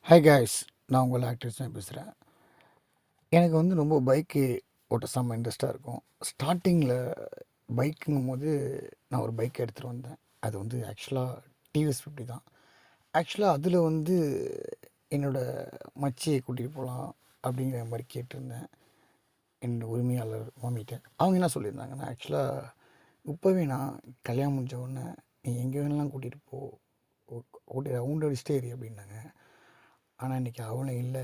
Hi guys, நான் உங்கள் actors தான் பேசுகிறேன். எனக்கு வந்து ரொம்ப பைக்கு ஓட்ட செம்ம இன்ட்ரெஸ்ட்டாக இருக்கும். ஸ்டார்டிங்கில் பைக்குங்கும்போது நான் ஒரு பைக் எடுத்துகிட்டு வந்தேன். அது வந்து ஆக்சுவலாக டிவிஎஸ் 50 தான். ஆக்சுவலாக அதில் வந்து என்னோடய மச்சியை கூட்டிகிட்டு போகலாம் அப்படிங்கிற மாதிரி கேட்டிருந்தேன் என்னோடய உரிமையாளர் மாமிகிட்ட. அவங்க என்ன சொல்லியிருந்தாங்கன்னா, ஆக்சுவலாக இப்போவே நான் கல்யாணம் முடிஞ்ச உடனே நீ எங்கே வேணாலும் கூட்டிகிட்டு போ, ஓட்டி ரவுண்ட் அடிச்சிட்டே இரு அப்படின்னாங்க. ஆனால் இன்றைக்கி அவளும் இல்லை,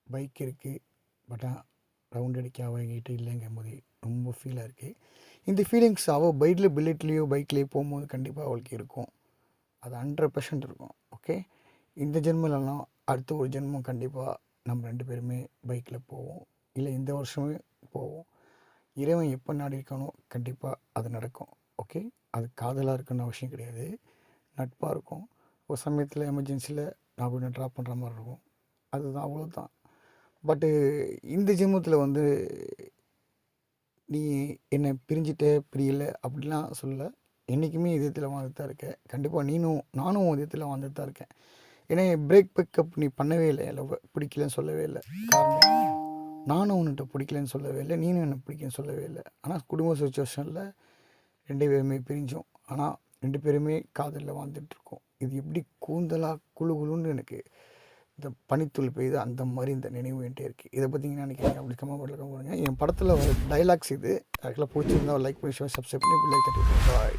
பைக் இருக்குது, பட் ரவுண்ட் அடிக்க அவங்ககிட்ட இல்லைங்கும்போது ரொம்ப ஃபீலாக இருக்குது. இந்த ஃபீலிங்ஸ் அவள் புல்லட்லேயோ பைக்லேயோ போகும்போது கண்டிப்பாக அவளுக்கு இருக்கும். அது 100% இருக்கும். ஓகே, இந்த ஜென்மலலாம் அடுத்த ஒரு ஜென்மம் கண்டிப்பாக நம்ம 2 பேருமே பைக்கில் போவோம், இல்லை இந்த வருஷமே போவோம். இறைவன் எப்போ நாடி இருக்கானோ கண்டிப்பாக அது நடக்கும். ஓகே, அது காதலாக இருக்குன்னு அவசியம் கிடையாது, நட்பாக இருக்கும். ஒரு சமயத்தில் எமர்ஜென்சியில் நான் அப்படி ட்ராப் பண்ணுற மாதிரி இருக்கும். அதுதான், அவ்வளோதான். பட்டு இந்த ஜென்மத்தில் வந்து நீ என்னை பிரிஞ்சிட்ட பிரியலை அப்படிலாம் சொல்லலை. என்றைக்குமே இதயத்தில் வாழ்ந்துட்டு தான் இருக்கேன். கண்டிப்பாக நானும் இதயத்தில் வாழ்ந்துட்டு தான் இருக்கேன். ஏன்னா பிரேக் பிக்கப் நீ பண்ணவே இல்லை, லவ் பிடிக்கலன்னு சொல்லவே இல்லை. காரணம், நானும் உன்னிட்ட பிடிக்கலன்னு சொல்லவே இல்லை, நீனும் என்னை பிடிக்கலன்னு சொல்லவே இல்லை. ஆனால் குடும்ப சுச்சுவேஷனில் 2 பேருமே பிரிஞ்சோம். ஆனால் 2 பேருமே காதலில் வாழ்ந்துட்டுருக்கோம். இது எப்படி கூந்தலாக குழுன்னு எனக்கு இந்த பனித்துளி பெய்யுது, அந்த மாதிரி இந்த நினைவு என்கிட்ட இருக்குது. இதை பற்றி என்ன நினைக்கிறீங்க அப்படி கமெண்ட் பண்ணுங்க. என் படத்தில் டைலாக்ஸ் இது ஆக்சுவலாக பிடிச்சிருந்தா லைக் பண்ணி சப்ஸ்கிரைப் பண்ணி லைக் தட்டி பாய்.